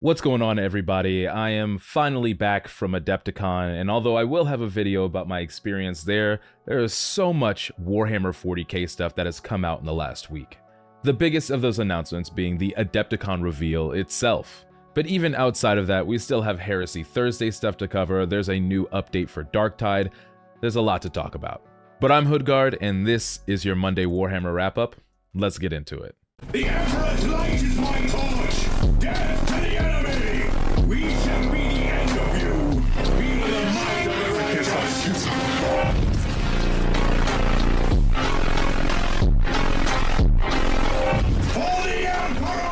What's going on, everybody? I am finally back from Adepticon, and although I will have a video about my experience there is so much Warhammer 40k stuff that has come out in the last week. The biggest of those announcements being the Adepticon Reveal itself. But even outside of that, we still have Heresy Thursday stuff to cover, there's a new update for Darktide, there's a lot to talk about. But I'm HoodGuard, and this is your Monday Warhammer wrap-up. Let's get into it. The Emperor's light is my torch! Death to the enemy! We shall be the end of you! Feel the might of the Renaissance! For the Emperor!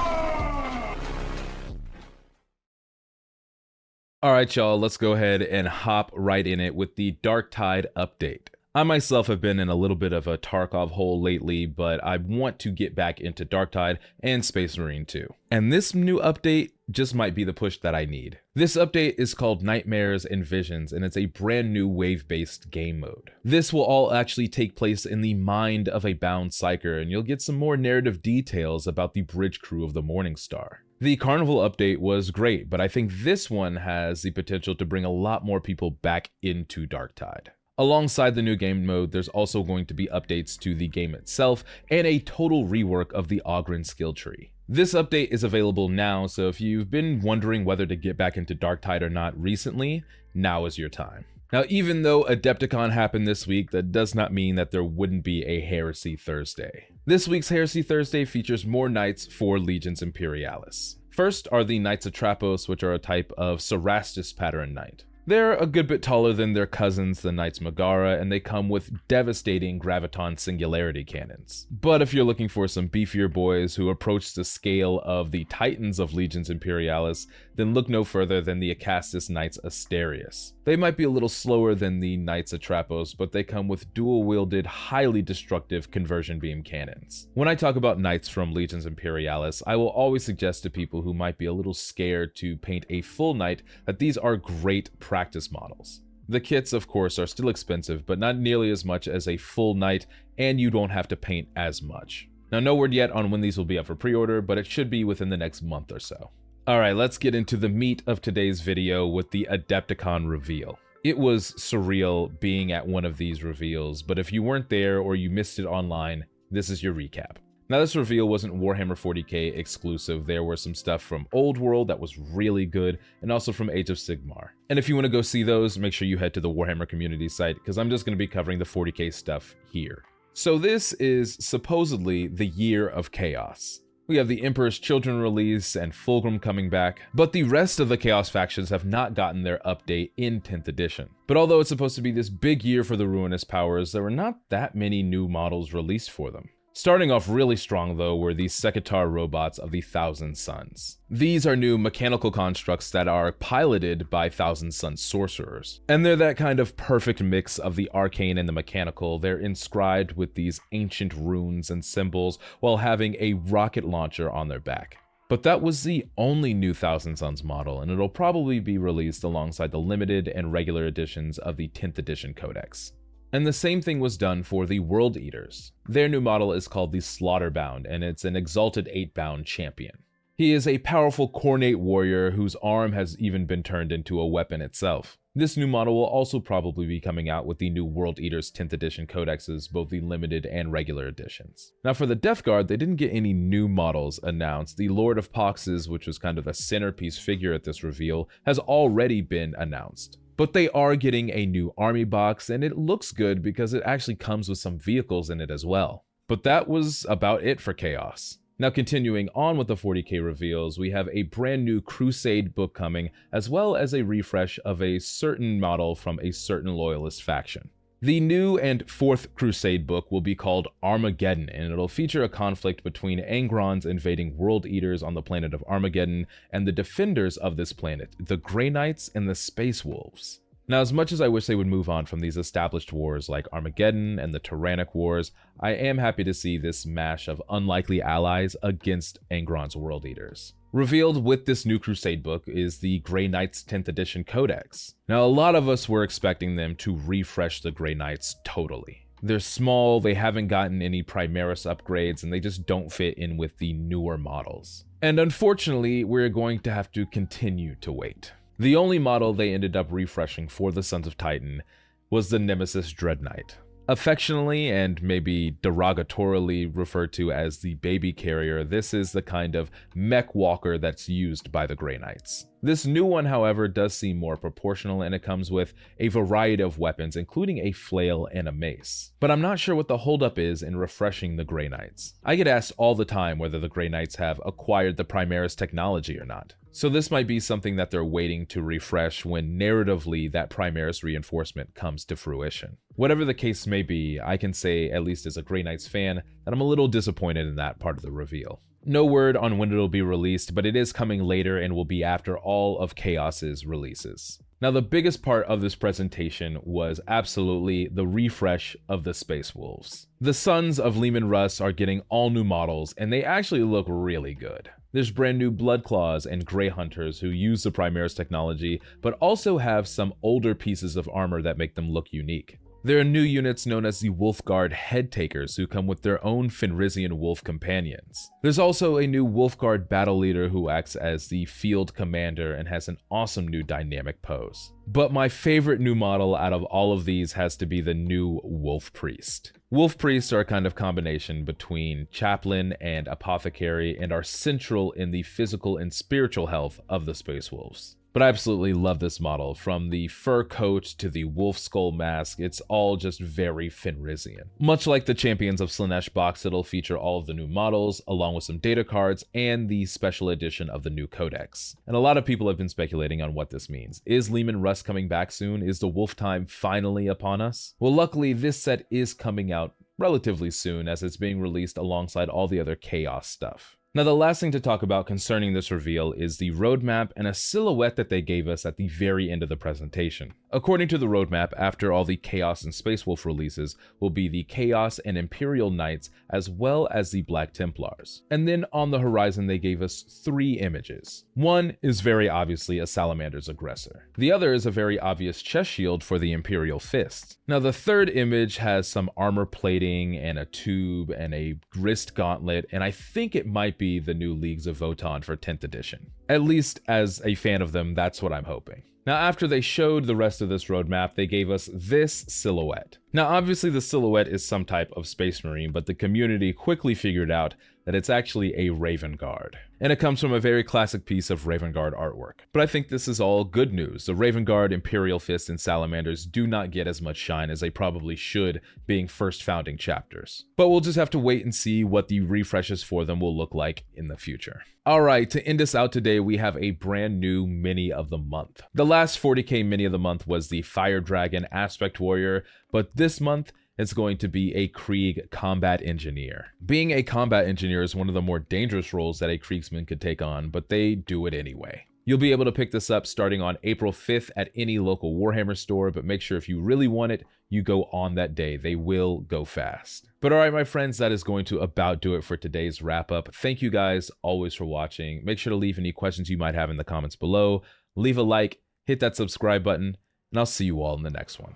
Alright y'all, let's go ahead and hop right in it with the Darktide update. I myself have been in a little bit of a Tarkov hole lately, but I want to get back into Darktide and Space Marine too. And this new update just might be the push that I need. This update is called Nightmares and Visions, and it's a brand new wave-based game mode. This will all actually take place in the mind of a bound psyker, and you'll get some more narrative details about the bridge crew of the Morningstar. The Carnival update was great, but I think this one has the potential to bring a lot more people back into Darktide. Alongside the new game mode, there's also going to be updates to the game itself and a total rework of the Ogryn skill tree. This update is available now, so if you've been wondering whether to get back into Darktide or not recently, now is your time. Now, even though Adepticon happened this week, that does not mean that there wouldn't be a Heresy Thursday. This week's Heresy Thursday features more knights for Legions Imperialis. First are the Knights Atrapos, which are a type of Cerastus pattern knight. They're a good bit taller than their cousins, the Knights Megara, and they come with devastating Graviton Singularity cannons. But if you're looking for some beefier boys who approach the scale of the Titans of Legions Imperialis, then look no further than the Acastus Knights Asterius. They might be a little slower than the Knights Atrapos, but they come with dual-wielded, highly destructive conversion beam cannons. When I talk about knights from Legions Imperialis, I will always suggest to people who might be a little scared to paint a full knight that these are great practice models. The kits, of course, are still expensive, but not nearly as much as a full knight, and you don't have to paint as much. Now, no word yet on when these will be up for pre-order, but it should be within the next month or so. Alright, let's get into the meat of today's video with the Adepticon Reveal. It was surreal being at one of these reveals, but if you weren't there or you missed it online, this is your recap. Now, this reveal wasn't Warhammer 40k exclusive. There were some stuff from Old World that was really good, and also from Age of Sigmar. And if you want to go see those, make sure you head to the Warhammer community site, because I'm just going to be covering the 40k stuff here. So this is supposedly the Year of Chaos. We have the Emperor's Children release and Fulgrim coming back, but the rest of the Chaos factions have not gotten their update in 10th edition. But although it's supposed to be this big year for the Ruinous Powers, there were not that many new models released for them. Starting off really strong, though, were the Sekitar robots of the Thousand Suns. These are new mechanical constructs that are piloted by Thousand Sun sorcerers. And they're that kind of perfect mix of the arcane and the mechanical. They're inscribed with these ancient runes and symbols while having a rocket launcher on their back. But that was the only new Thousand Suns model, and it'll probably be released alongside the limited and regular editions of the 10th edition codex. And the same thing was done for the World Eaters. Their new model is called the Slaughterbound, and it's an exalted 8-bound champion. He is a powerful Khornate warrior whose arm has even been turned into a weapon itself. This new model will also probably be coming out with the new World Eaters 10th edition codexes, both the limited and regular editions. Now for the Death Guard, they didn't get any new models announced. The Lord of Poxes, which was kind of the centerpiece figure at this reveal, has already been announced. But they are getting a new army box, and it looks good because it actually comes with some vehicles in it as well. But that was about it for Chaos. Now continuing on with the 40k reveals, we have a brand new Crusade book coming, as well as a refresh of a certain model from a certain loyalist faction. The new and 4th Crusade book will be called Armageddon, and it'll feature a conflict between Angrons invading World Eaters on the planet of Armageddon and the defenders of this planet, the Grey Knights and the Space Wolves. Now, as much as I wish they would move on from these established wars like Armageddon and the Tyrannic Wars, I am happy to see this mash of unlikely allies against Angron's World Eaters. Revealed with this new Crusade book is the Grey Knights 10th edition codex. Now, a lot of us were expecting them to refresh the Grey Knights totally. They're small, they haven't gotten any Primaris upgrades, and they just don't fit in with the newer models. And unfortunately, we're going to have to continue to wait. The only model they ended up refreshing for the Sons of Titan was the Nemesis Dread Knight. Affectionately and maybe derogatorily referred to as the baby carrier, this is the kind of mech walker that's used by the Grey Knights. This new one, however, does seem more proportional, and it comes with a variety of weapons, including a flail and a mace. But I'm not sure what the holdup is in refreshing the Grey Knights. I get asked all the time whether the Grey Knights have acquired the Primaris technology or not. So this might be something that they're waiting to refresh when narratively that Primaris reinforcement comes to fruition. Whatever the case may be, I can say, at least as a Grey Knights fan, that I'm a little disappointed in that part of the reveal. No word on when it'll be released, but it is coming later and will be after all of Chaos's releases. Now, the biggest part of this presentation was absolutely the refresh of the Space Wolves. The Sons of Leman Russ are getting all new models, and they actually look really good. There's brand new Bloodclaws and Grey Hunters who use the Primaris technology, but also have some older pieces of armor that make them look unique. There are new units known as the Wolfguard Headtakers who come with their own Fenrisian wolf companions. There's also a new Wolfguard battle leader who acts as the field commander and has an awesome new dynamic pose. But my favorite new model out of all of these has to be the new Wolf Priest. Wolf Priests are a kind of combination between chaplain and apothecary and are central in the physical and spiritual health of the Space Wolves. But I absolutely love this model. From the fur coat to the wolf skull mask, it's all just very Fenrisian. Much like the Champions of Slaanesh box, it'll feature all of the new models, along with some data cards and the special edition of the new codex. And a lot of people have been speculating on what this means. Is Leman Russ coming back soon? Is the wolf time finally upon us? Well, luckily this set is coming out relatively soon, as it's being released alongside all the other Chaos stuff. Now, the last thing to talk about concerning this reveal is the roadmap and a silhouette that they gave us at the very end of the presentation. According to the roadmap, after all the Chaos and Space Wolf releases will be the Chaos and Imperial Knights, as well as the Black Templars. And then on the horizon, they gave us 3 images. One is very obviously a Salamander's aggressor. The other is a very obvious chest shield for the Imperial Fist. Now, the third image has some armor plating and a tube and a wrist gauntlet, and I think it might be the new Leagues of Votann for 10th edition. At least as a fan of them, that's what I'm hoping. Now, after they showed the rest of this roadmap, they gave us this silhouette. Now, obviously the silhouette is some type of Space Marine, but the community quickly figured out that it's actually a Raven Guard. And it comes from a very classic piece of Raven Guard artwork. But I think this is all good news. The Raven Guard, Imperial Fist, and Salamanders do not get as much shine as they probably should, being first founding chapters. But we'll just have to wait and see what the refreshes for them will look like in the future. Alright, to end us out today, we have a brand new mini of the month. The last 40k mini of the month was the Fire Dragon Aspect Warrior, but this month, it's going to be a Krieg combat engineer. Being a combat engineer is one of the more dangerous roles that a Kriegsman could take on, but they do it anyway. You'll be able to pick this up starting on April 5th at any local Warhammer store, but make sure if you really want it, you go on that day. They will go fast. But alright, my friends, that is going to about do it for today's wrap up. Thank you guys always for watching. Make sure to leave any questions you might have in the comments below. Leave a like, hit that subscribe button, and I'll see you all in the next one.